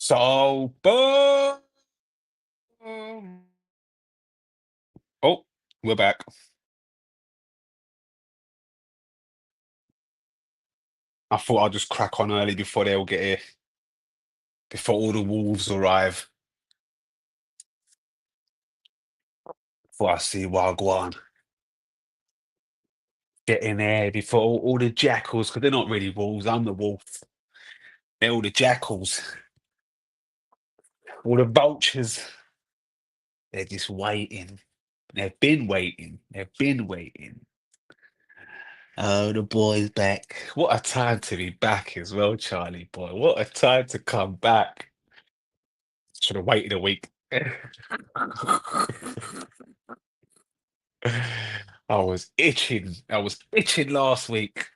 So, boom. Oh, we're back. I thought I'd just crack on early before they all get here, before all the wolves arrive. Before I see Wagwan get in there, before all the jackals, because they're not really wolves. I'm the wolf. They're all the jackals, all the vultures. They're just waiting. They've been waiting. They've been waiting. Oh, the boy's back. What a time to be back as well, Charlie boy. What a time to come back. Should have waited a week. I was itching. I was itching last week.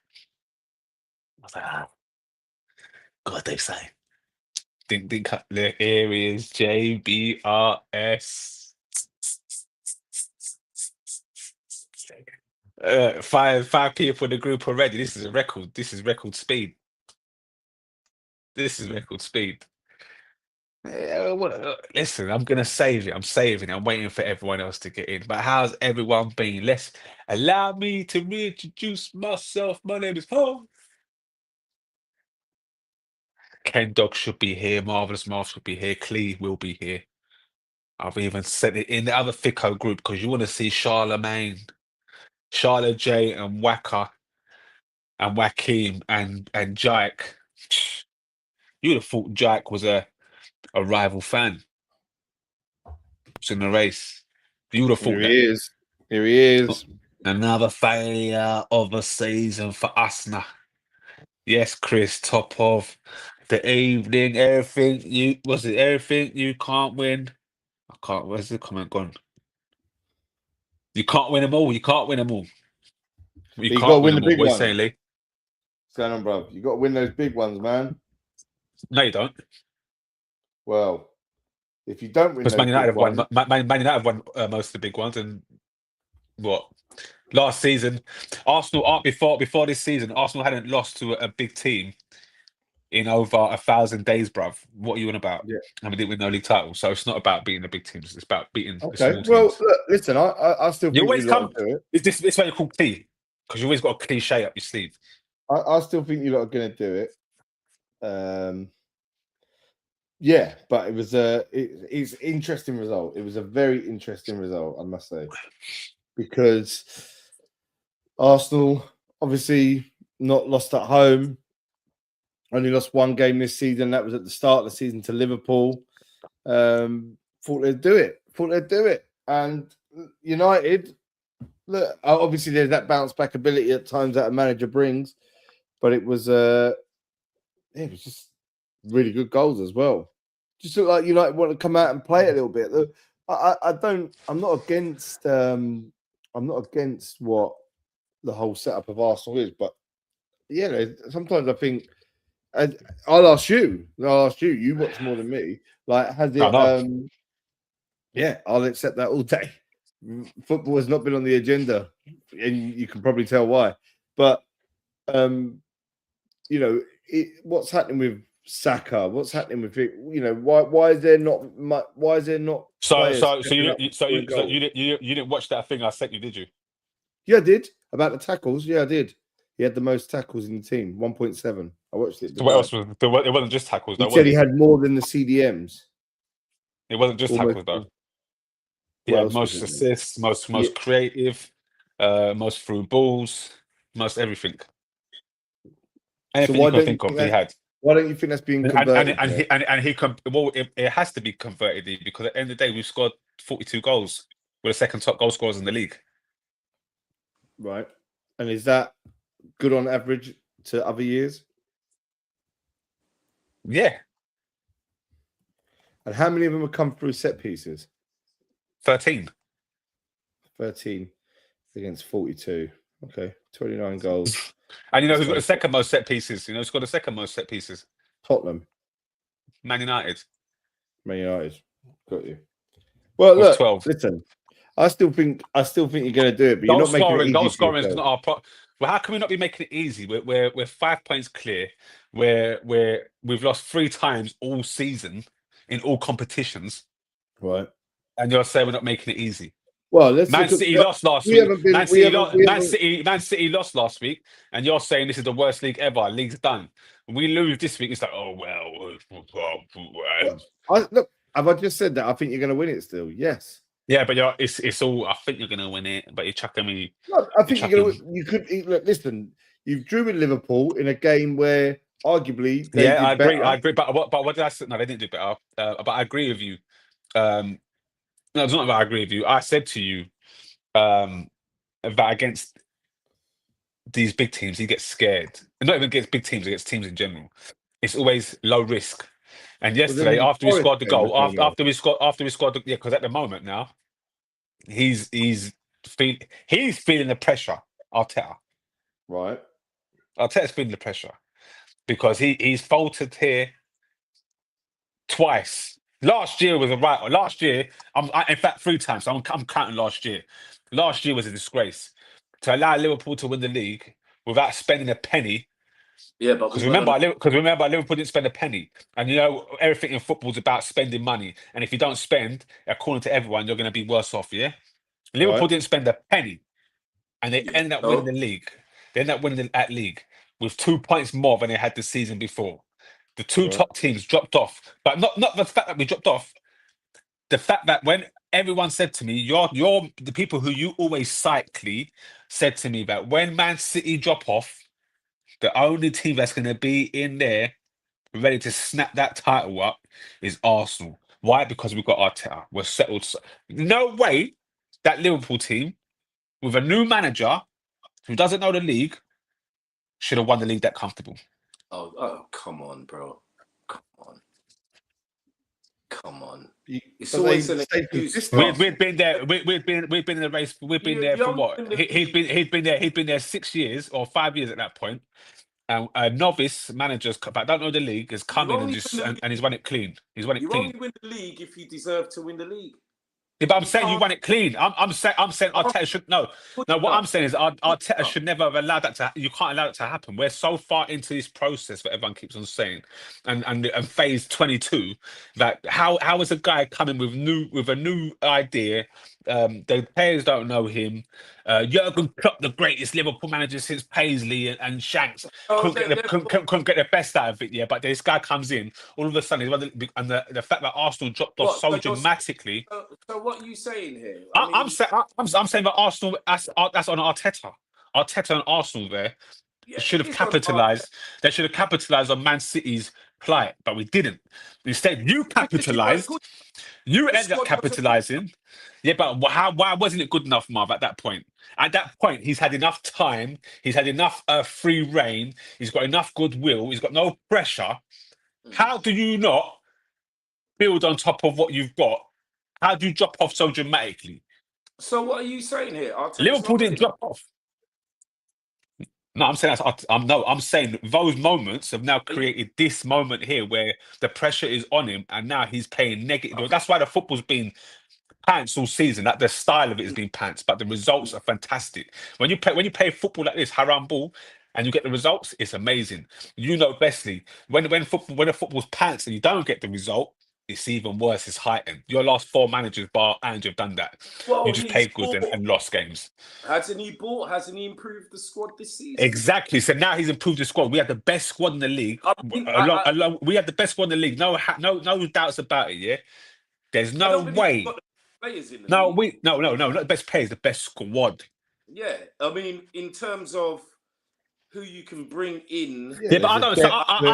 I was like, God, they say. Think cut the areas, JBRS. Five people in the group already. This is a record. This is record speed. This is record speed. Listen, I'm gonna save it. I'm saving it. I'm waiting for everyone else to get in. But how's everyone been? Let's allow me to reintroduce myself. My name is Paul. Ken Dog should be here. Marvelous Marv should be here. Clee will be here. I've even said it in the other Fico group because you want to see Charlemagne, Charlotte J, and Waka, and Wakim, and Jike. You'd have thought Jike was a rival fan. It's in the race. You would have thought Here that. he is. Here he is. Another failure of a season for us now. Yes, Chris, top of the evening. Everything you can't win? I can't. Where's the comment gone? You can't win them all. You can't win them all. You You can't gotta win win the them all. big What are you ones. saying, Lee? What's going on, bro? You got to win those big ones, man. No, you don't. Well, if you don't win Because those Man United big have won. ones, Man United have won most of the big ones, and what? Last season, Arsenal before this season, Arsenal hadn't lost to a big team in over 1,000 days, bruv. What are you on about? yeah. And we didn't win no league title, so it's not about beating the big teams. It's about beating the Okay. small Well, teams. look, listen, I still You think always you lot come. will do it. It's this why you call Clee, because you always got a cliche up your sleeve. I still think you lot are going to do it. Yeah, but it was it's an interesting result. It was a very interesting result, I must say, because Arsenal obviously not lost at home. Only lost one game this season. That was at the start of the season to Liverpool. Thought they'd do it. And United, look, obviously there's that bounce back ability at times that a manager brings, but it was just really good goals as well. Just look like United want to come out and play a little bit. Look, I'm not against what the whole setup of Arsenal is, but yeah, sometimes I think. I'll ask you. You watch more than me. Like, has it? Yeah, I'll accept that all day. Football has not been on the agenda, and you can probably tell why. But what's happening with Saka? What's happening with it? Why is there not? Why is there not? So you didn't watch that thing I sent you, did you? Yeah, I did. About the tackles. Yeah, I did. He had the most tackles in the team, 1.7. I watched it. So what else was there? It wasn't just tackles. He said he had more than the CDMs. It wasn't just tackles though. He had most assists, most creative, most through balls, most everything. Anything you can think of, he had. Why don't you think that's being converted? It has to be converted because at the end of the day, we've scored 42 goals. We're the second top goal scorers in the league. Right. And is that good on average to other years? Yeah. And how many of them have come through set pieces? 13. 13 against 42. Okay. 29 goals. And who's got the second most set pieces? Who's got the second most set pieces? Tottenham. Man United. Got you. Well, look, 12. Listen. I still think you're going to do it, but Goal scoring is not our problem. Well, how can we not be making it easy? We're 5 points clear. We've lost 3 times all season in all competitions, Right. and you're saying we're not making it easy. Well, let's Man look at. City lost last We week. haven't been. We haven't. We haven't. Man City lost last week, and you're saying this is the worst league ever. League's done. When we lose this week, it's like, oh well. Look, have I just said that? I think you're going to win it still. Yes. Yeah, but it's all. I think you're gonna win it, but you're chucking me. No, I You're think you're going chucking. to. You could look. Listen, you've drew with Liverpool in a game where arguably they Yeah, I did agree. better. I agree. But what did I say? No, they didn't do better. But I agree with you. No, it's not that I agree with you. I said to you that against these big teams, he gets scared. And not even against big teams, against teams in general. It's always low risk. And Well, then yesterday, the after we Forest scored the game was goal, no more. after we scored, yeah, because at the moment now, he's feeling the pressure. Arteta, Right. Arteta's feeling the pressure because he's faltered here twice. Last year was a right. Last year, in fact 3 times. So I'm counting last year. Last year was a disgrace to allow Liverpool to win the league without spending a penny. Yeah, but Because remember, Liverpool didn't spend a penny, and you know everything in football is about spending money. And if you don't spend, according to everyone, you're going to be worse off. Yeah, Liverpool Right. didn't spend a penny, and they ended up winning so the league. They ended up winning that league with 2 points more than they had the season before. The two Right. top teams dropped off, but not the fact that we dropped off. The fact that when everyone said to me, you're the people who you always cite, Clee, said to me that when Man City drop off, the only team that's going to be in there ready to snap that title up is Arsenal. Why? Because we've got Arteta. We're settled. No way that Liverpool team with a new manager who doesn't know the league should have won the league that comfortable. oh, come on, bro. Come on. It's But always they an stayed excuse. consistent. We've been there. We've been in the race. We've been there You for only what? win the He's been there. He's been there 6 years or 5 years at that point. And a novice managers, but I don't know the league, has come You in and only just win the and he's won it clean. He's won it You clean. only win the league if you deserve to win the league. Yeah, but I'm You saying you can't won it clean. I'm saying Arteta should no. put No, it what I'm up. saying is Arteta up. should never have allowed that to. You can't allow it to happen. We're so far into this process that everyone keeps on saying, and phase 22. That how is a guy coming with a new idea? The players don't know him. Jurgen Klopp, the greatest Liverpool manager since Paisley and Shanks, Oh, couldn't get the best out of it. Yeah, but this guy comes in all of a sudden. And the fact that Arsenal dropped off what? so So, dramatically. so what are you saying here? I'm saying that Arsenal, that's on Arteta. Arteta and Arsenal there Yeah, should it have is on Arteta. capitalised. They should have capitalised on Man City's plight, but we didn't. Instead, you Because you weren't capitalised. good. You The ended up squad wasn't good. capitalising. Yeah, but why wasn't it good enough, Marv, at that point? At that point, he's had enough time. He's had enough free reign. He's got enough goodwill. He's got no pressure. How do you not build on top of what you've got? How do you drop off so dramatically? So what are you saying here? Liverpool didn't drop off. No, I'm saying I'm saying those moments have now created this moment here where the pressure is on him, and now he's playing negative. Okay. That's why the football's been pants all season. That the style of it has been pants, but the results are fantastic. When you play football like this, haram ball, and you get the results, it's amazing. You know bestly when the football's pants and you don't get the result, it's even worse. It's heightened. Your last 4 managers, bar Andrew, have done that. Well, You just played good and lost games. Hasn't he improved the squad this season? Exactly. So now he's improved the squad. We had the best squad in the league. We had the best squad in the league. No doubts about it. Yeah. There's no way. Got the players in the No, league. no. Not the best players. The best squad. Yeah, I mean, in terms of who you can bring in. Yeah, but I don't.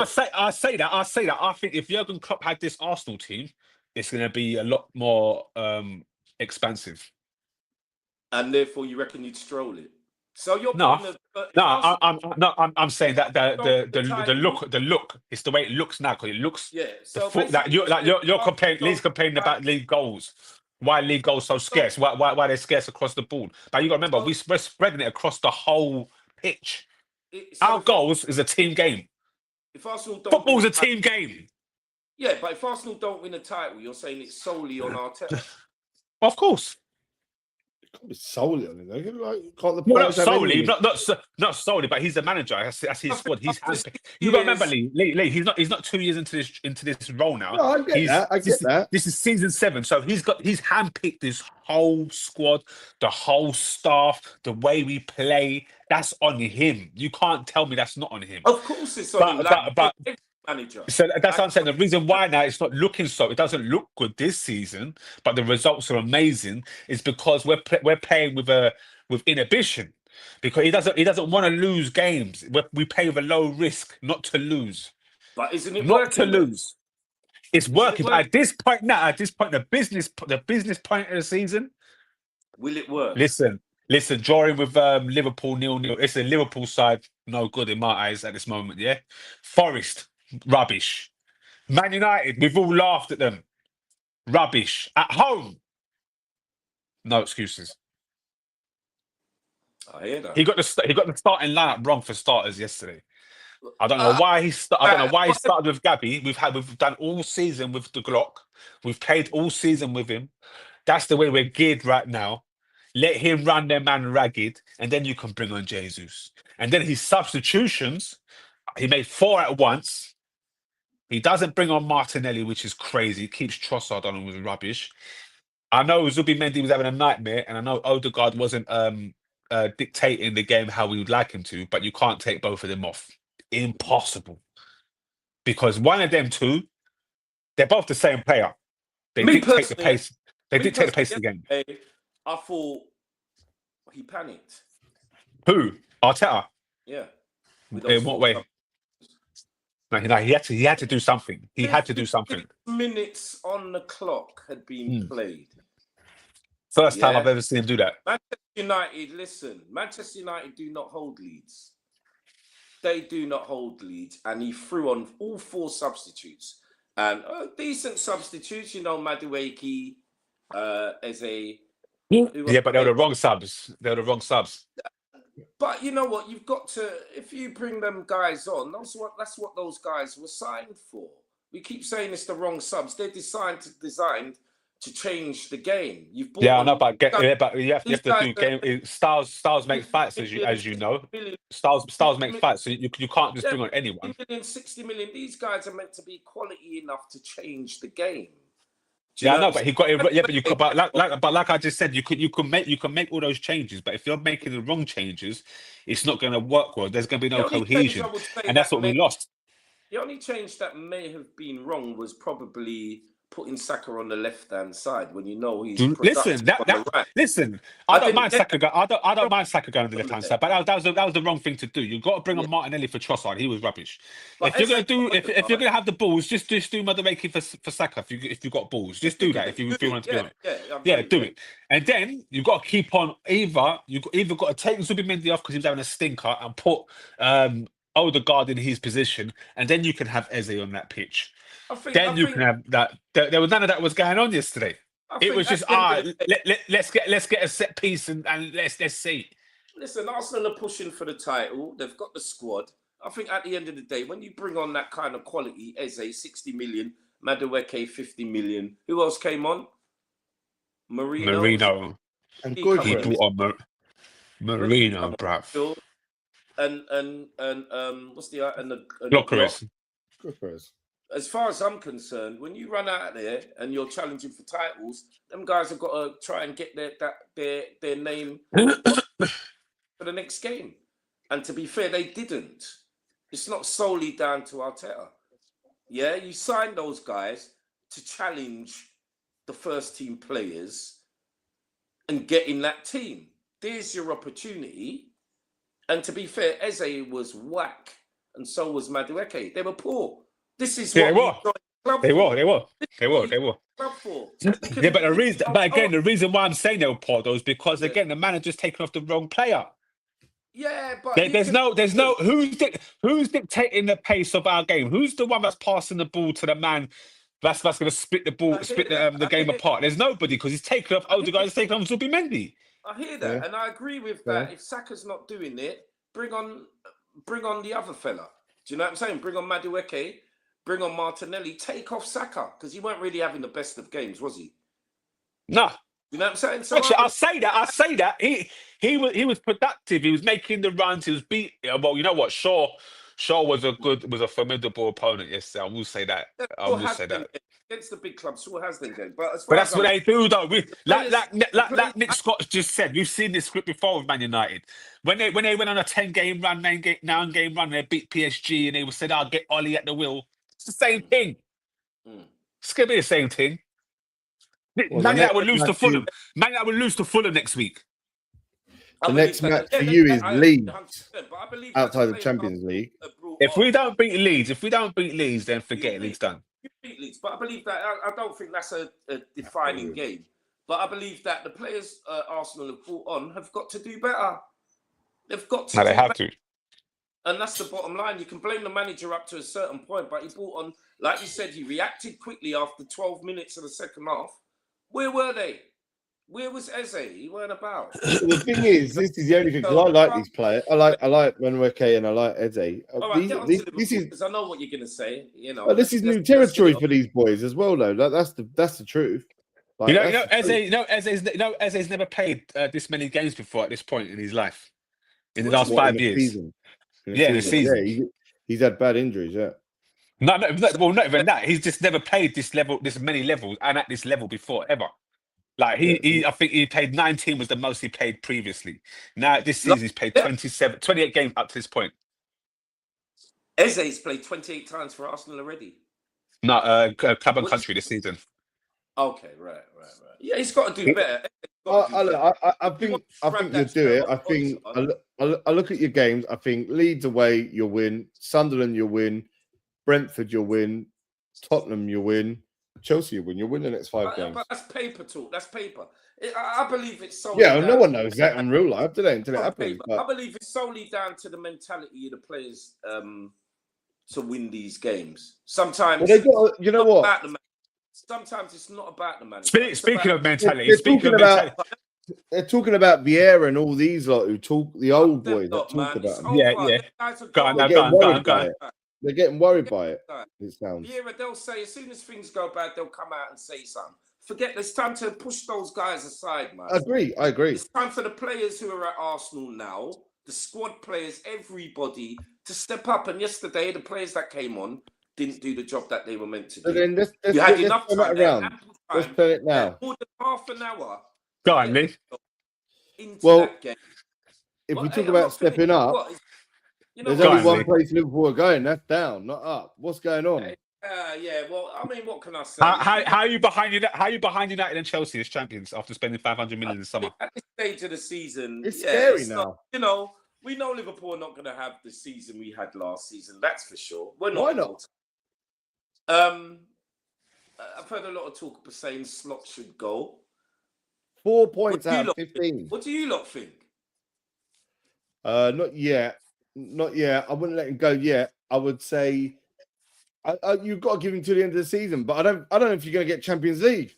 So I say that. I think if Jurgen Klopp had this Arsenal team, it's going to be a lot more expansive. And therefore, you reckon you'd stroll it? So you're I'm saying that the look, it's the way it looks now, because it looks. Yeah. So you're complaining about league goals. Why league goals so scarce? Why they're scarce across the board? But you got to remember, we're spreading it across the whole pitch. Our goals is a team game. If Arsenal don't Football's a team game. Yeah, but if Arsenal don't win a title, you're saying it's solely on Arteta. Of course. Can't be solely on him. Though. Like, can't the Well, not players have solely, any? not solely, but he's the manager. That's his I squad. think He's after handpicked. 6 You got to remember, years, Lee. He's not 2 years into this role now. No, I get that. I get that. This is season 7, so he's handpicked this whole squad, the whole staff, the way we play. That's on him. You can't tell me that's not on him. of course, it's on him. But Like manager. so that's what I'm saying. The reason why now it's not looking so, it doesn't look good this season, but the results are amazing, is because we're playing with inhibition, because he doesn't want to lose games. We play with a low risk, not to lose, But isn't it not to working? Then? lose. It's Isn't working. it But at this point now, the business point of the season. Will it work? Listen, drawing with Liverpool 0-0. It's a Liverpool side, no good in my eyes at this moment. Yeah, Forest, rubbish. Man United, we've all laughed at them. Rubbish. At home, no excuses. I hear that. He got the starting lineup wrong for starters yesterday. I don't know why I don't know why he started with Gabby. We've done all season with the Glock. We've played all season with him. That's the way we're geared right now. Let him run their man ragged, and then you can bring on Jesus. And then his substitutions, he made 4 at once. He doesn't bring on Martinelli, which is crazy. He keeps Trossard on with rubbish. I know Zubimendi was having a nightmare, and I know Odegaard wasn't dictating the game how we would like him to, but you can't take both of them off. Impossible. Because one of them two, they're both the same player. They dictate the pace. They dictate the pace of the game. I thought he panicked. Who? Arteta? Yeah. In what way? No, he had to do something. He had to do something. Minutes on the clock had been played. First time I've ever seen him do that. Manchester United do not hold leads. They do not hold leads. And he threw on all 4 substitutes. And decent substitutes, Madueke, Eze. Yeah, but they were the wrong subs. But you know what? You've got to, if you bring them guys on, that's what those guys were signed for. We keep saying it's the wrong subs. They're designed to change the game. I know, but you have to do game. Styles make fights, as you know. Styles make fights, so you can't just bring on anyone. 60 million. These guys are meant to be quality enough to change the game. I know, but he got it. Yeah, but you could. But like I just said, you can make all those changes. But if you're making the wrong changes, it's not going to work well. There's going to be no cohesion, and that's what we lost. The only change that may have been wrong was probably putting Saka on the left-hand side when he's listen. I don't mind Saka going on the left-hand side, but that was the wrong thing to do. You've got to bring on Martinelli for Trossard. He was rubbish. But if you're gonna have the balls, just do Madueke for Saka. If you've got balls, just do that. If you want to be on it, do it. And then you've got to keep on either got to take Zubimendi off because he's having a stinker and put Odegaard in his position, and then you can have Eze on that pitch. You can have that. There was none of that was going on yesterday. It was just let's get a set piece and let's see. Listen, Arsenal are pushing for the title. They've got the squad. I think at the end of the day, when you bring on that kind of quality, Eze 60 million, Madueke 50 million. Who else came on? Marino. And he brought on Marino, bruv. And what's the Blockers. As far as I'm concerned, when you run out of there and you're challenging for titles, them guys have got to try and get their name for the next game. And to be fair, they didn't. It's not solely down to Arteta. Yeah, you signed those guys to challenge the first team players and get in that team. There's your opportunity. And to be fair, Eze was whack, and so was Madueke. They were poor. This is what they were. Yeah, but the reason why I'm saying they were poor though is because again the manager's taken off the wrong player. Yeah, but there's no who's dictating the pace of our game? Who's the one that's passing the ball to the man that's going to split the game apart? There's nobody because he's taken off Odegaard, he's taken off Zubimendi. I hear that, and I agree with that. If Saka's not doing it, bring on the other fella. Do you know what I'm saying? Bring on Madueke. Bring on Martinelli, take off Saka, because he weren't really having the best of games, was he? No, You know what I'm saying? So Actually, I'll say that. He was productive. He was making the runs. He was beat. Well, you know what? Shaw was a formidable opponent yesterday. I will say that. I Shaw will has say them that. games. Against the big clubs, Shaw has them games. But as But far as that's what I'm they do, though. players, Like Nick Scott just said, we've seen this script before with Man United. When they went on a 10-game run, 9-game run, they beat PSG, and they said, "I'll get Ollie at the wheel." It's the same thing. Mm. It's gonna be the same thing. Well, the Man United next will lose to match is Fulham. Man United will lose to Fulham next week. I the believe next that. match Yeah, for you is I agree Leeds 100%. But I believe that the outside the players Champions League. are brought If on. we don't beat Leeds, then forget it. Leeds done. You beat Leeds, but I believe that I don't think that's a defining game. But I believe that the players Arsenal have brought on have got to do better. They've got to No, they do have better. to. And that's the bottom line. You can blame the manager up to a certain point, but he brought on, like you said, he reacted quickly after 12 minutes of the second half. Where were they? Where was Eze? He weren't about. Well, the thing is, this is the only thing, because I like these players. I like Manueke and I like Eze. All right, get on to Liverpool, This is because I know what you're going to say. You know, this is new territory for these boys as well, though. That's the truth. Like, Eze's never played this many games before at this point in his life. In the last What, 5 years. In Yeah, a in a season. Yeah, he's had bad injuries, yeah. No, well, not even that. He's just never played this many levels, and at this level before ever. Like I think he played 19 was the most he played previously. Now this season he's played 28 games up to this point. Eze's played 28 times for Arsenal already. No, club and country this season. Okay, right. Yeah, he's got to do better. I think you'll do it. I think I look at your games. I think Leeds away, you'll win. Sunderland, you'll win. Brentford, you'll win. Tottenham, you'll win. Chelsea, you'll win. You'll win the next 5 games. But that's paper talk. That's paper. I believe it's solely. Yeah, no one knows that in real life, do they? Until it happens. But I believe it's solely down to the mentality of the players to win these games. Sometimes, well, they got, you know what? Sometimes it's not about the manager. Speaking of mentality, they're talking about Vieira and all these lot who talk, the old boys that talk about him. Yeah. They're getting worried by it. It sounds. Vieira, they'll say as soon as things go bad, they'll come out and say something. Forget, it's time to push those guys aside, man. I agree. It's time for the players who are at Arsenal now, the squad players, everybody, to step up. And yesterday, the players that came on didn't do the job that they were meant to do. So then let's had enough time around. Let's turn it now. More than half an hour. Go on, Lee. Well, that game. if we talk about stepping up, there's only one place Liverpool are going. That's down, not up. What's going on? Yeah. Well, I mean, what can I say? How are you behind United and Chelsea as champions after spending 500 million in the summer? At this stage of the season, it's scary now. Not, we know Liverpool are not going to have the season we had last season. That's for sure. We're not. Why not? I've heard a lot of talk about saying Slot should go. 4 points out of 15. What do you lot think? Not yet. I wouldn't let him go yet. I would say you've got to give him to the end of the season. But I don't know if you're going to get Champions League.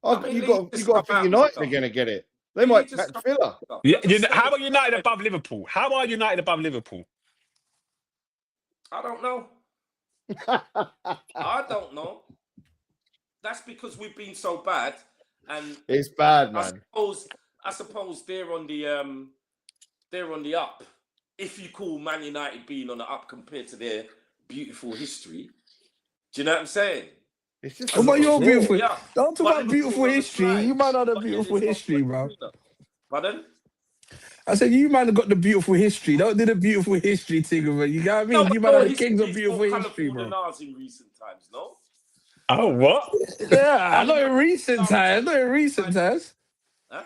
You've got to think United are going to get it. They might catch Villa. How about United above Liverpool? How are United above Liverpool? I don't know. I don't know. That's because we've been so bad, and it's bad, man. I suppose they're on the up. If you call Man United being on the up compared to their beautiful history, do you know what I'm saying? It's just what about your beautiful? Yeah. Don't talk about beautiful history. You might not have beautiful history, bro. Pardon? I said you might have got the beautiful history. Don't do the beautiful history thing, bro. You got what I mean? You might have the kings of beautiful history, bro. Than ours in recent times, no? Oh, what? Yeah, not in recent times. Huh?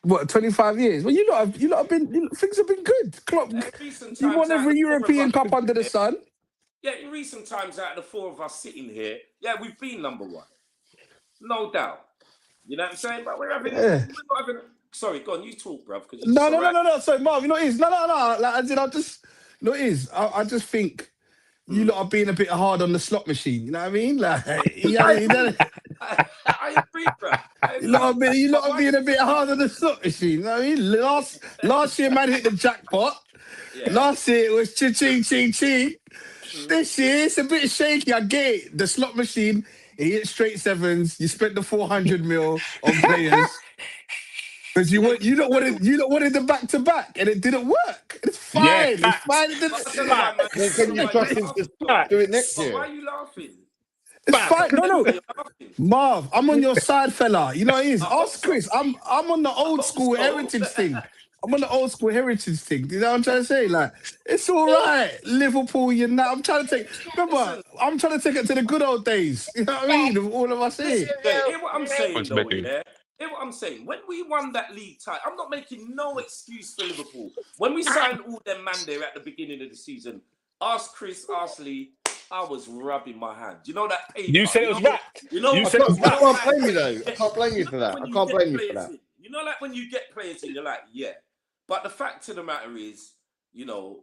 What, 25 years? Well, you lot have been. Things have been good. Klopp, you won every European Cup under the sun. Yeah, in recent times, out of the 4 of us sitting here, we've been number 1, no doubt. You know what I'm saying? But we're not having. Sorry, go on, you talk, bruv. No. Sorry, Marv, you know what it is? No. I just think you lot are being a bit hard on the slot machine. You know what I mean? Like, I agree, bruv. You lot are being a bit hard on the slot machine. You know what I mean? Last year, man hit the jackpot. Yeah. Last year, it was ching. This year, it's a bit shaky. I get it. The slot machine He hit straight sevens. You spent the 400 mil on players because you don't wanted the back to back, and it didn't work. It's fine. Yeah, It's facts. fine. It But I don't know why, man. Well, can you trust him to do it next But year? why are you laughing? It's fine. No. You're laughing. Marv, I'm on your side, fella. You know what it is. I hope Ask Chris. I'm on the old hope school so. heritage thing. I'm on the old school heritage thing. You know what I'm trying to say? Like, it's all right. Liverpool, you're not. I'm trying to take. Remember, I'm trying to take it to the good old days. You know what I mean? Of all of us here. Hear what I'm saying, What's though, Becky? yeah? Hear what I'm saying. When we won that league title, I'm not making no excuse for Liverpool. When we signed all them man there at the beginning of the season, ask Chris, ask Lee, I was rubbing my hand. You know that paper? You said it was wrapped. You know, You I said it was can't wrapped. blame you though. I can't blame you for that. when I you can't get blame you for players that. in. You know, like when you get players in, you're like, yeah. But the fact of the matter is, you know,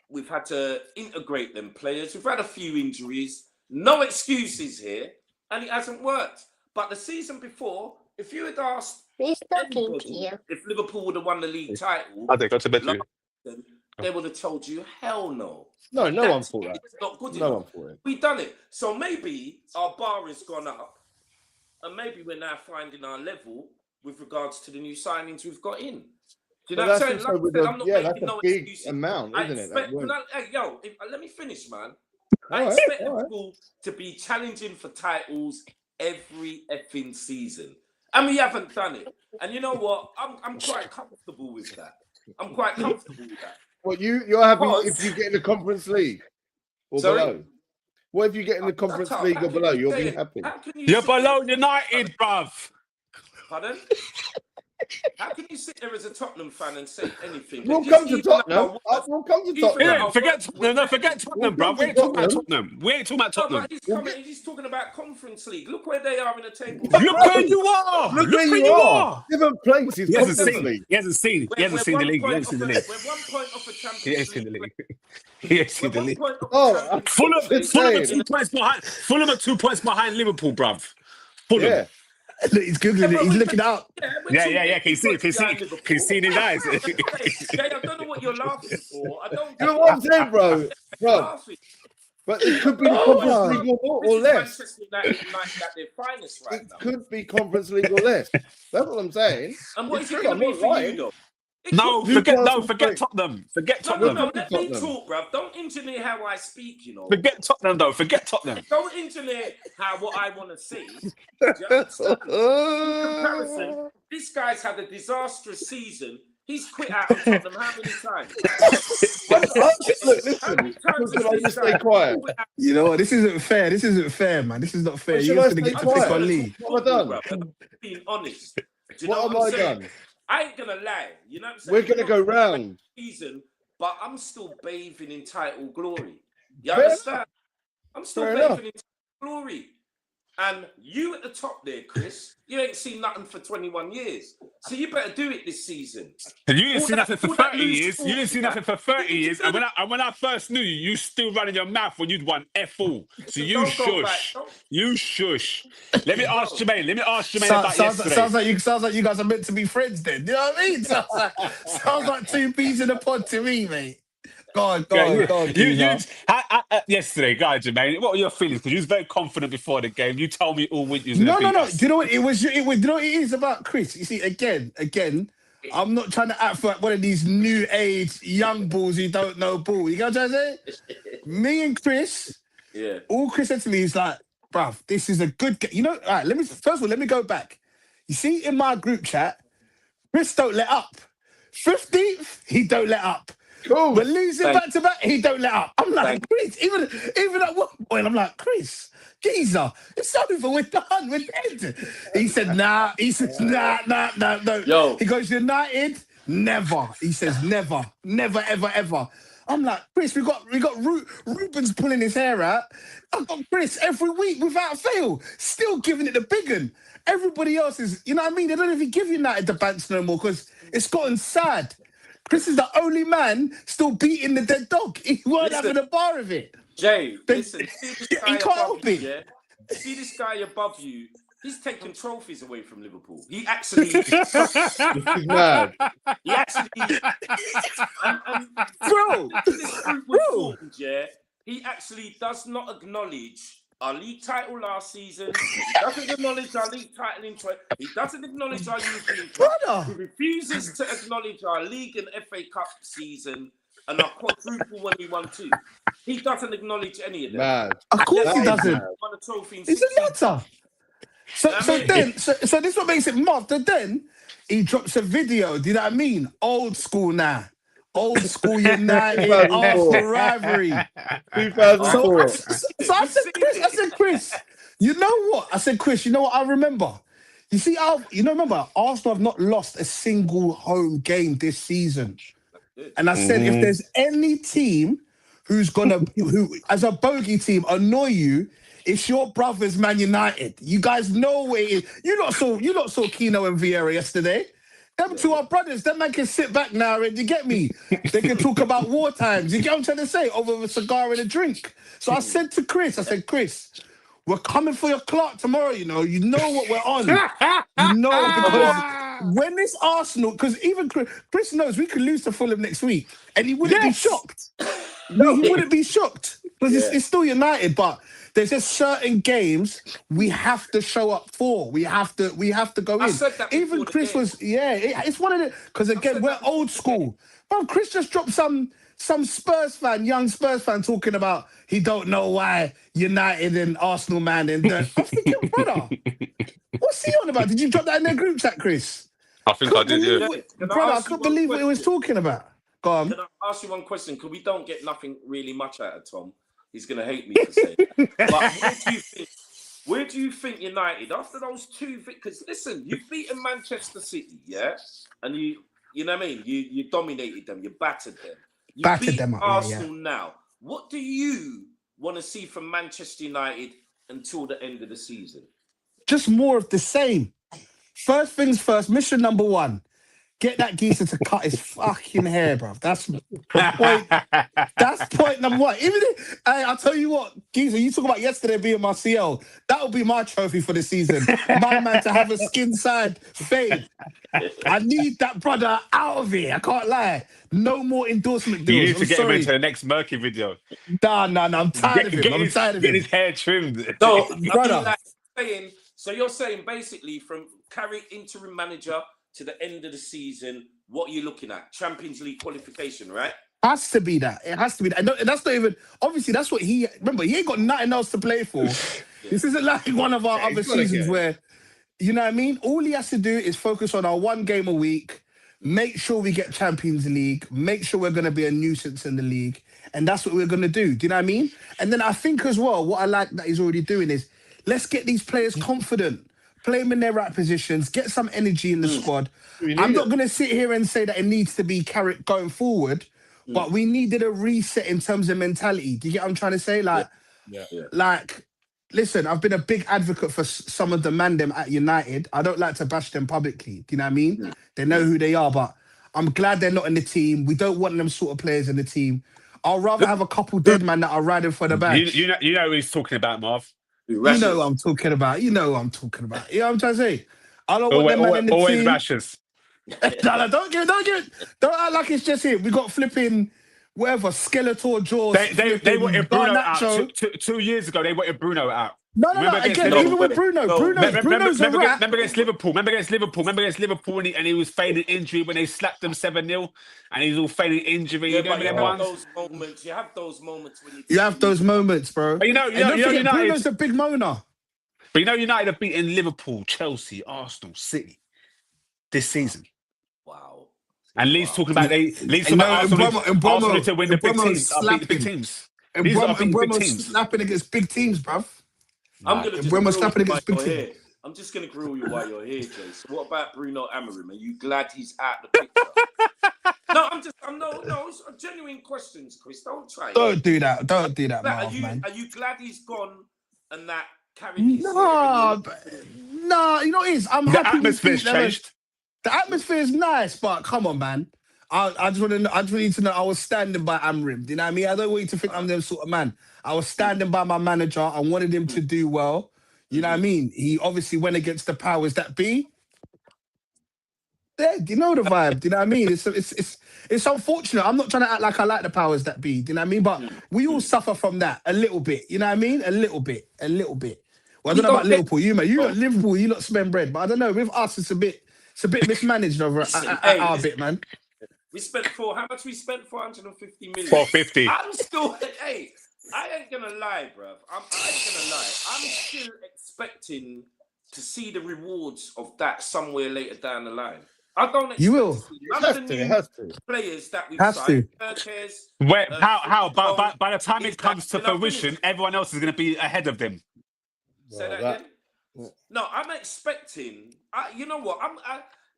we've had to integrate them players. We've had a few injuries. No excuses here. And it hasn't worked. But the season before, if you had asked anybody if Liverpool would have won the league title, I think go to bed. last season, they would have told you, hell no. No one That thought that. it's not good No enough. one thought it. We've done it. So maybe our bar has gone up, and maybe we're now finding our level with regards to the new signings we've got in. Do you know But what I'm that's saying? also Like I with said, a, I'm not yeah, that's making a no big excuses. amount, I isn't it? expect, That word. hey, yo, let me finish, man. I All right, expect all right. Liverpool to be challenging for titles every effing season, and we haven't done it. And you know what? I'm quite comfortable with that. I'm quite comfortable with that. Well, you're happy Because- if you get in the Conference League or Sorry? below. What if you get in the Conference Shut up. League How or can below? you You'll say be it? happy. How can you You're sit there- below United, bruv. Pardon? How can you sit there as a Tottenham fan and say anything? We'll Because come to even at Tottenham. our worst- We'll come to even Tottenham. at Yeah, our forget worst, Tottenham. No, forget Tottenham, We'll bruv. We ain't talking about Tottenham. We ain't talking about No, Tottenham. but he's talking about Conference League. Look where they are in the table. Look where you are. Look where you are. Different places. He hasn't Conference seen. League. He hasn't seen. He hasn't seen the league. He hasn't seen the league. We're 1 point off a He Champions hasn't seen the League. league. He hasn't seen We're the 1 league. point off Oh, a Champions Fulham League. Just are saying. 2 points behind. Fulham are 2 points behind Liverpool, bruv. Fulham. Yeah. Look, he's googling it. He's looking out. Yeah. Can you see it? Can you see in his eyes? Jay, I don't know what you're laughing for. I don't. You know what I'm saying, bro? Bro, Laughing. but it could be the Conference League or more or This is less. Manchester United at their finest right It now. could be Conference League or less. That's what I'm saying. And what It's is it true, going to I'm be not for lying. you, though? No, Newcastle forget play- Tottenham. Forget No, Tottenham. let me Tottenham. talk, bruv. Don't engineer how I speak, you know. Forget Tottenham, though. Forget Tottenham. Don't engineer what I want to say. Do you understand? In comparison, this guy's had a disastrous season. He's quit out of Tottenham how many times? Look, How many listen. times Should I has just this stay guy quiet? quit out? You know what? This isn't fair. This isn't fair, man. This is not fair. Well, You're should I just gonna stay get to pick quiet? on Lee. What have I done? Bruv, I'm being honest. Do you know What what have I'm I saying? done? I ain't gonna lie. You know what I'm saying? We're gonna go round. Season, but I'm still bathing in title glory. You Fair understand? I'm still Fair bathing enough. in title glory. And you at the top there, Chris, you ain't seen nothing for 21 years. So you better do it this season. And you didn't All see that- nothing for all that 30 loose years. You didn't see talk, nothing for 30 years. And when I first knew you, you still running your mouth when you'd won F all. So you Don't go back. shush. Don't- You shush. Let me ask Jermaine. Let me ask Jermaine Sounds, about sounds, yesterday. sounds like you guys are meant to be friends then. You know what I mean? Sounds like two peas in a pod to me, mate. Go on, Yesterday, go on, Jermaine. What were your feelings? Because you was very confident before the game. You told me all week you was going to beat us. Do you know what it was? You know what it is about Chris? You see, again, I'm not trying to act for like one of these new age young bulls who don't know ball. You get what I'm trying to say? Me and Chris, Yeah. all Chris said to me is like, bruv, this is a good game. You know, all right, first of all, let me go back. You see, in my group chat, Chris don't let up. 15th, he don't let up. Cool. We're losing Thank back to back, he don't let up. I'm like, Chris, even at one point, I'm like, Chris, geezer, it's over, we're done, we're dead. He said, nah. He says, nah, no. Yo. He goes, United, never. He says, never, ever. I'm like, Chris, we got Ruben's pulling his hair out. I've got Chris every week without fail, still giving it the big un. Everybody else is, you know what I mean? They don't even give United the banks no more because it's gotten sad. Chris is the only man still beating the dead dog. He weren't having a bar of it. Jay, listen, see this guy He can't above help you, it. yeah? See this guy above you? He's taking trophies away from Liverpool. He actually, He's mad. and Bro, this group was formed, yeah. He actually does not acknowledge our league title last season. He doesn't acknowledge our league title in 20. He doesn't acknowledge our European Cup. He Brother, refuses to acknowledge our league and FA Cup season and our quadruple when we won 2. He doesn't acknowledge any of them. Man, of course he That is doesn't. mad. Won a trophy in He's 16. a nutter. So this is what makes it mad. Then he drops a video. Do you know what I mean? Old school now. Old school United 2004. Arsenal rivalry. 2004. So I said, Chris, you know what? I said, Chris, you know what I remember? You see, remember, Arsenal have not lost a single home game this season. And I said, if there's any team who as a bogey team annoy you, it's your brothers, Man United. You guys know where it is. You lot saw Kino and Vieira yesterday. Them two are brothers. Them man can sit back now and you get me. They can talk about war times. You get what I'm trying to say? Over a cigar and a drink. So I said to Chris, Chris, we're coming for your clock tomorrow, you know what we're on. Because when this Arsenal, because even Chris knows we could lose to Fulham next week and he wouldn't be shocked. He wouldn't be shocked because it's still United, but there's just certain games we have to show up for. We have to go in. said that Even Chris was, it's one of the, because again, we're old school. But Chris just dropped some young Spurs fan talking about he don't know why United and Arsenal man and I'm thinking, brother, what's he on about? Did you drop that in their group chat, Chris? I think I did, yeah. Brother, I couldn't believe what he was talking about. Go on. Can I ask you one question? Because we don't get nothing really much out of Tom. He's going to hate me for saying that. But where do you think United, after those 2 because listen, you've beaten Manchester City, yeah? And you know what I mean? You dominated them, you battered them. You beat them up, Arsenal now. What do you want to see from Manchester United until the end of the season? Just more of the same. First things first, mission number 1. Get that geezer to cut his fucking hair, bruv. That's point. That's point number 1. I'll tell you what, geezer, you talk about yesterday being my CL. That'll be my trophy for the season. My man to have a skin side fade. I need that brother out of here. I can't lie. No more endorsement deals. You need to get him into the next Murky video. Nah. I'm tired of him. Get his hair trimmed. No, brother. So you're saying basically from Carrick interim manager to the end of the season, what are you looking at? Champions League qualification, right? Has to be that. It has to be that. And that's not even, obviously, that's what he ain't got nothing else to play for. This isn't like one of our other seasons where, you know what I mean? All he has to do is focus on our 1 game a week, make sure we get Champions League, make sure we're going to be a nuisance in the league. And that's what we're going to do. Do you know what I mean? And then I think as well, what I like that he's already doing is, let's get these players confident. Play them in their right positions, get some energy in the squad. I'm not going to sit here and say that it needs to be Carrick going forward, but we needed a reset in terms of mentality. Do you get what I'm trying to say? Like, listen, I've been a big advocate for some of the man them at United. I don't like to bash them publicly. Do you know what I mean? They know who they are, but I'm glad they're not in the team. We don't want them sort of players in the team. I'll rather have a couple dead men that are riding for the badge. You know who he's talking about, Marv. You know what I'm talking about. You know what I'm talking about. You know what I'm trying to say? I don't want them man in the always team. Rashers. No, don't act like it's just him. We got flipping whatever Skeletor jaws. They wanted Bruno out 2 years ago. They wanted Bruno out. No. Again, even with Bruno's a rat. Remember against Liverpool, and he was fading injury when they slapped them 7-0, and he's all fading injury. Yeah, you remember them ones? You have those moments when you have those moments, bro. But United, Bruno's a big moaner. But United have beaten Liverpool, Chelsea, Arsenal, City this season. Wow. And Lee's talking about Arsenal to win the big teams. And Bremer's snapping against big teams, bruv. I'm just going to grill you while you're here, Jay. So what about Bruno Amorim? Are you glad he's out the picture? No, it's genuine questions, Chris. Don't try. Don't do that, Marv, man. Are you glad he's gone and that Carrick is No, you know what it is? I'm happy. The atmosphere's changed. The atmosphere is nice, but come on, man. I just need to know I was standing by Amrim. Do you know what I mean? I don't want you to think I'm them sort of man. I was standing by my manager. I wanted him to do well. You know what I mean? He obviously went against the powers that be. dead. You know the vibe. Do you know what I mean? It's unfortunate. I'm not trying to act like I like the powers that be. Do you know what I mean? But we all suffer from that a little bit. You know what I mean? A little bit. Well, I don't know about Liverpool. You lot Liverpool. You lot spend bread, but I don't know. With us, it's a bit mismanaged over at our bit, man. We spent how much we spent? 450 million. 450. I'm still, I ain't gonna lie, bruv. I ain't gonna lie. I'm still expecting to see the rewards of that somewhere later down the line. I don't expect You will. to see none of the new players that we've signed. Wait, how? By the time it comes to fruition, everyone else is going to be ahead of them. Say that again? No, I'm expecting. You know what?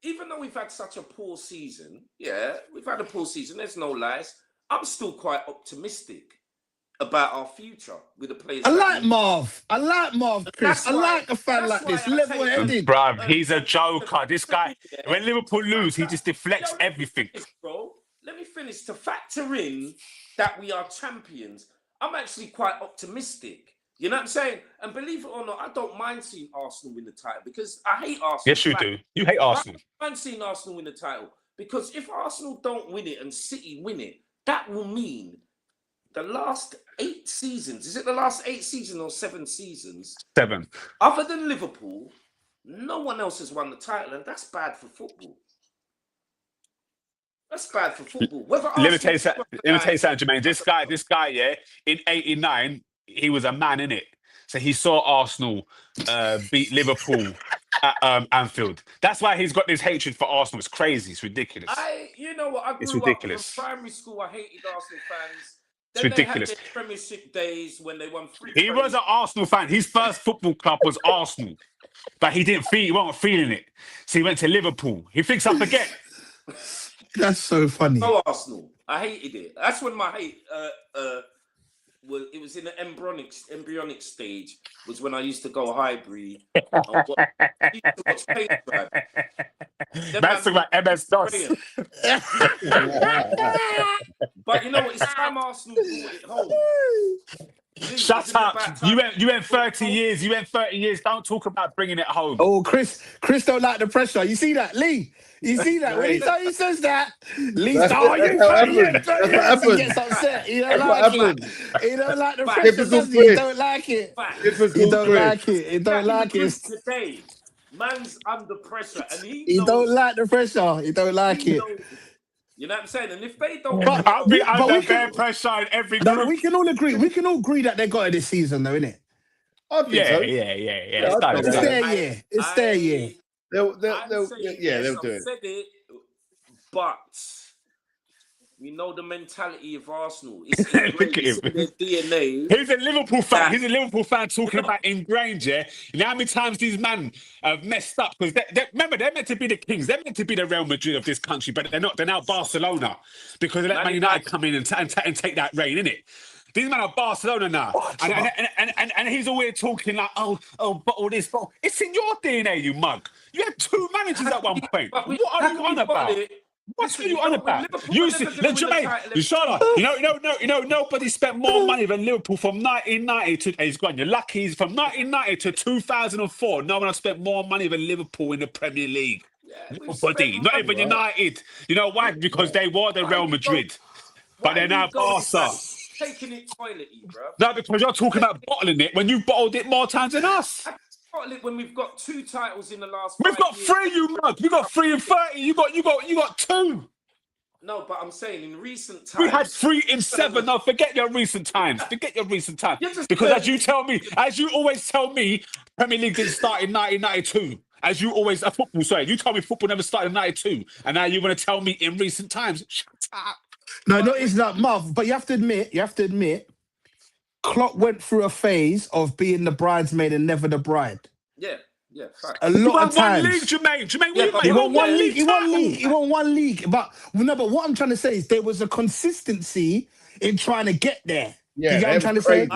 Even though we've had such a poor season, we've had a poor season. There's no lies. I'm still quite optimistic about our future with the players. I like Marv, Chris. I like a fan like this, level-headed. Bruv, he's a joker. This guy, when Liverpool lose, he just deflects everything. Bro, let me finish. To factor in that we are champions, I'm actually quite optimistic. You know what I'm saying? And believe it or not, I don't mind seeing Arsenal win the title because I hate Arsenal. Yes, you do. You hate Arsenal. I don't mind seeing Arsenal win the title because if Arsenal don't win it and City win it, that will mean the last 8 seasons. Is it the last 8 seasons or 7 seasons? 7. Other than Liverpool, no one else has won the title, and that's bad for football. That's bad for football. Let me tell you something, Jermaine. This guy, yeah, in '89. He was a man, innit? So he saw Arsenal beat Liverpool at Anfield. That's why he's got this hatred for Arsenal. It's crazy. It's ridiculous. You know what? I grew up in primary school. I hated Arsenal fans. It's ridiculous. They had their Premiership days when they won 3. He was an Arsenal fan. His first football club was Arsenal, but he wasn't feeling it. So he went to Liverpool. He thinks I forget. That's so funny. No Arsenal. I hated it. That's when my hate. It was in the embryonic stage. Was when I used to go Highbury. Watch Paint Drive. That's about MS-DOS. But you know what? It's time Arsenal brought it home. Shut up! You went 30 years. You went 30 years. Don't talk about bringing it home. Oh, Chris don't like the pressure. You see that, Lee? You see that? When he says that, Lee's That's what happens. He gets upset. He don't like it. He don't like the pressure. He don't like it. He don't like it. He don't like it. Today, man's under pressure, and he don't like the pressure. He don't like it. You know what I'm saying? And if they don't, I'll be under bare pressure in every group. No, we can all agree. We can all agree that they got it this season, though, innit? Yeah. It's their year. They'll do it. Said it, but we know the mentality of Arsenal. It's Look at him. in their DNA. He's a Liverpool fan. He's a Liverpool fan talking about ingrained, yeah? You know how many times these men have messed up? Because remember, they're meant to be the kings. They're meant to be the Real Madrid of this country, but they're not. They're now Barcelona because they let Man United come in and take that reign, innit? These men are Barcelona now. And he's always talking like, oh, but all this. But it's in your DNA, you mug. You had 2 managers at one point. What are you on about? What are you on about? You see, Jermaine, you know, nobody spent more money than Liverpool from 1990 to. He's gone. You're lucky. He's from 1990 to 2004. No one has spent more money than Liverpool in the Premier League. Nobody, not even United. You know why? Because they were the Real Madrid, but they're now Barca. Taking it toilet-y, bro. No, because you're talking about bottling it when you've bottled it more times than us. Bottle it when we've got 2 titles in the last. We've got 3, you mug. We got 3 in 30. You got 2. No, but I'm saying in recent times we had 3 in 7. No, forget your recent times. Because as you always tell me, Premier League didn't start in 1992. As you always, football. Sorry, you told me football never started in 92, and now you want to tell me in recent times. Shut up. No, it's not, Marv. But you have to admit, Klopp went through a phase of being the bridesmaid and never the bride. Yeah, fact. A lot of times. Jermaine, he won one league. But what I'm trying to say is there was a consistency in trying to get there. Yeah, you know what I'm trying to say?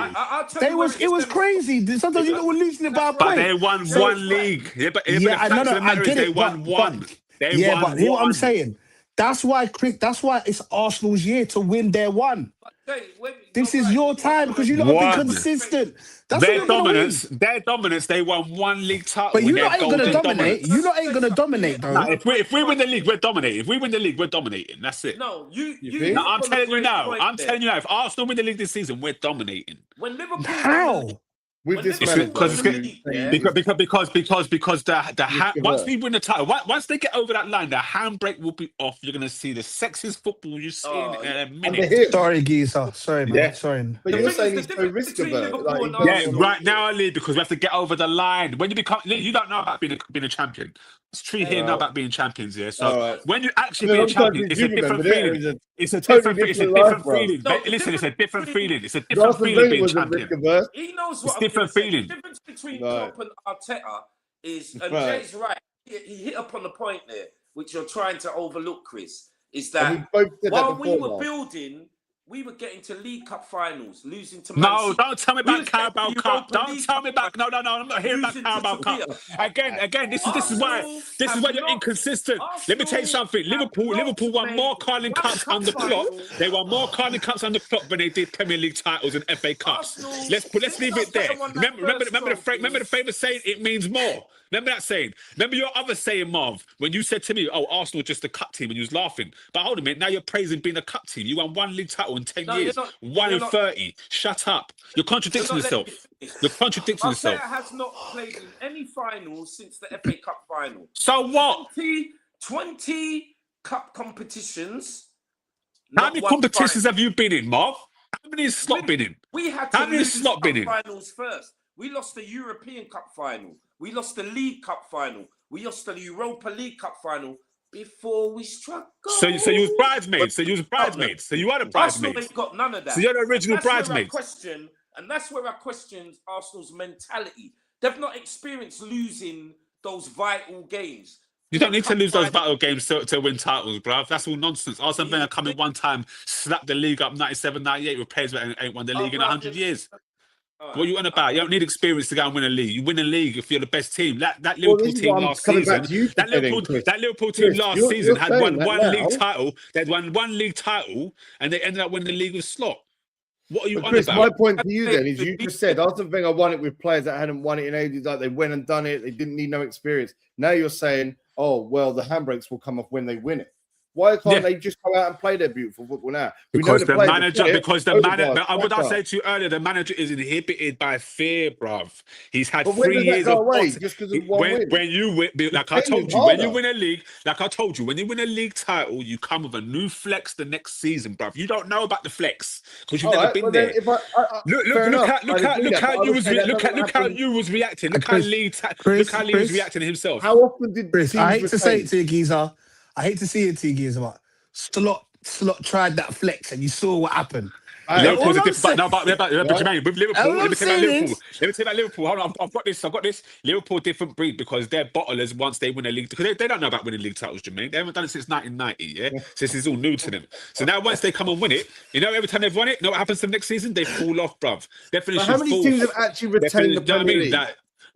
It was crazy. Sometimes you were losing it by a point. But they won one league. I get it. They won one. But hear what I'm saying. That's why it's Arsenal's year to win their one. This is your time because you lot have been One. consistent. That's what you're going to win. Their dominance, they won one league title. But you and lot they're ain't going to golden dominate. dominance. You lot ain't going to dominate, though. No, if we win the league, we're dominating. If we win the league, we're dominating. That's it. No, No, I'm telling you now. I'm telling you now. If Arsenal win the league this season, we're dominating. When Liverpool How? With this It's manager, because once we win the title, once they get over that line, the handbrake will be off. You're gonna see the sexiest football you've seen in a minute. Sorry, Geezer. Sorry, man. Yeah. Sorry. But you're saying he's so risk averse. Right now, I lead because we have to get over the line. When you become, you don't know about being a champion. It's true here now about being champions. Yeah. So when you actually be a champion, it's a different feeling. It's a different feeling. Listen, it's a different feeling. It's a different feeling being champion. He knows what it's different feeling. The difference between Klopp and Arteta is, and Jay's right. He hit upon the point there, which you're trying to overlook, Chris. Is that while we were building, we were getting to League Cup finals, losing to Man City. No, don't tell me about Carabao Cup. Don't tell me about. No. I'm not hearing about Carabao Cup. Again, this is why you're inconsistent. Let me tell you something. Liverpool won more Carling Cups under Klopp. They won more Carling Cups under Klopp than they did Premier League titles and FA Cups. Let's leave it there. Remember the famous saying, "It means more." Remember that saying? Remember your other saying, Marv, when you said to me, "Oh, Arsenal just a cup team," and you was laughing. But hold a minute, now you're praising being a cup team. You won one league title in 10 years, 1 in 30. Shut up! You're contradicting yourself. You're contradicting yourself. Arteta has not played in any finals since the FA Cup final. So what? 20 cup competitions. How many competitions have you been in, Marv? How many has Slot been in? We had to lose the finals first. We lost the European Cup final. We lost the League Cup final. We lost the Europa League Cup final before we struck gold. So you was bridesmaids. So you are the bridesmaids. Arsenal ain't got none of that. So you're the original bridesmaids. And that's where I question Arsenal's mentality. They've not experienced losing those vital games. You don't need to lose those vital games to win titles, bruv. That's all nonsense. Arsene Wenger come in one time, slapped the league up 97, 98 with players that ain't won the league in 100 years. What are you on about? You don't need experience to go and win a league. You win a league if you're the best team. That Liverpool team last season, that Liverpool team last season had won one league title. They had won one league title, and they ended up winning the league with Slot. What are you on about? My point to you then is you just said Arsene Wenger won it with players that hadn't won it in ages. Like they went and done it. They didn't need no experience. Now you're saying, oh well, the handbrakes will come off when they win it. Why can't they just go out and play their beautiful football now? Because the manager, what I said to you earlier, the manager is inhibited by fear, bruv. He's had 3 years of just because of one win. When you win, like I told you, when you win a league, when you win a league title, you come with a new flex the next season, bruv. You don't know about the flex because you've never been there. Look how you was reacting. Look how Lee was reacting himself. How often did Chris? I hate to say it to you, Geezer. I hate to see it to you, Geezer, but Slot tried that flex and you saw what happened. Liverpool's a different. No, but Jermaine, with Liverpool, let me tell you about Liverpool. Hold on, I've got this. Liverpool different breed because they're bottlers once they win a league. Because they don't know about winning league titles, Jermaine. They haven't done it since 1990, yeah? So this is all new to them. So now once they come and win it, every time they've won it, know what happens to the next season? They fall off, bruv. How many teams have actually retained the Premier League?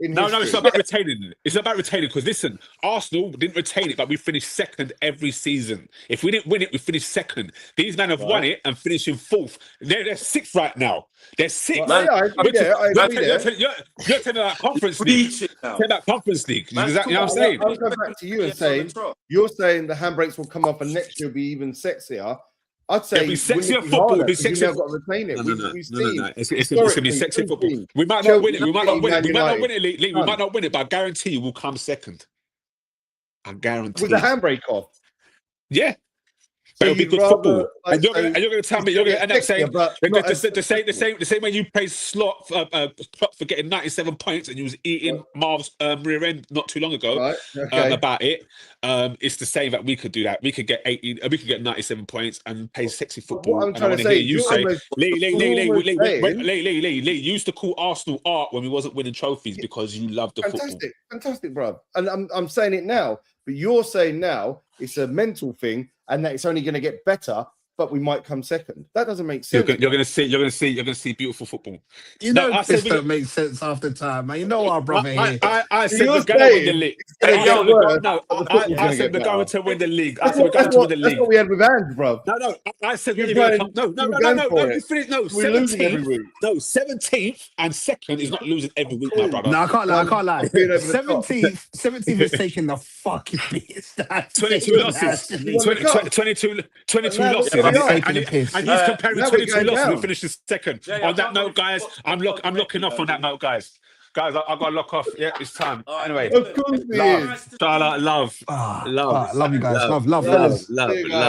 No, it's not about retaining. It's not about retaining because listen, Arsenal didn't retain it, but we finished second every season. If we didn't win it, we finished second. These men have won it and finished in fourth. They're sixth right now. They're sixth. I agree. You're telling that Conference League. Tell that Conference League. Exactly what I'm saying. I'll go back to you and saying you're saying the handbrakes will come off and next year will be even sexier. I'd say it'll be sexier football. It'll be sexier. You've got to retain it. No. It's going to be sexy football. We might not win it. We might not win it. We might not win it, but I guarantee you we'll come second. I guarantee. With the handbrake off. Yeah. But it'll be good football. And you're going to tell me, you're going to end up saying the same way you praised Slot for getting 97 points and you was eating Marv's rear end not too long ago about it. It's the same that we could do that. We could get 18, we could get 97 points and play sexy football. What I'm trying to say, you say, Lee, you used to call Arsenal art when we wasn't winning trophies because you loved the football. Fantastic, bro. And I'm saying it now, but you're saying now it's a mental thing and that it's only going to get better but we might come second. That doesn't make You're sense. going to see beautiful football. You No, know, I said this don't make sense after time, man. You know our brother here. I said You're we're going to win the saying league. it's gonna Hey, get yo, worse, no, but the football's I gonna said get we're going better. to win the league. I That's said we're going to win the that's league. what we had with Ange, bro. No, I said You're we're going to going- come. you're going for You it. finish. No, We're losing every 17th. week. No, 17th and second is not losing every week, my brother. No, I can't lie. I can't lie. Being over the top. 17th is taking the fucking piss. That's 22 taking losses. that. You won the cup. 22 now losses. we are. Taking the piss. And he's comparing now we're 22 going losses down. and finishing second. Jay, I On that can't note, guys, believe I'm locking off on that note, guys. Guys, I got to lock off. Yeah, it's time. All right, Anyway, Of course he love, is. Charlotte, love, Ah, love, love you guys. Love, love, fellas. love, See you guys. love.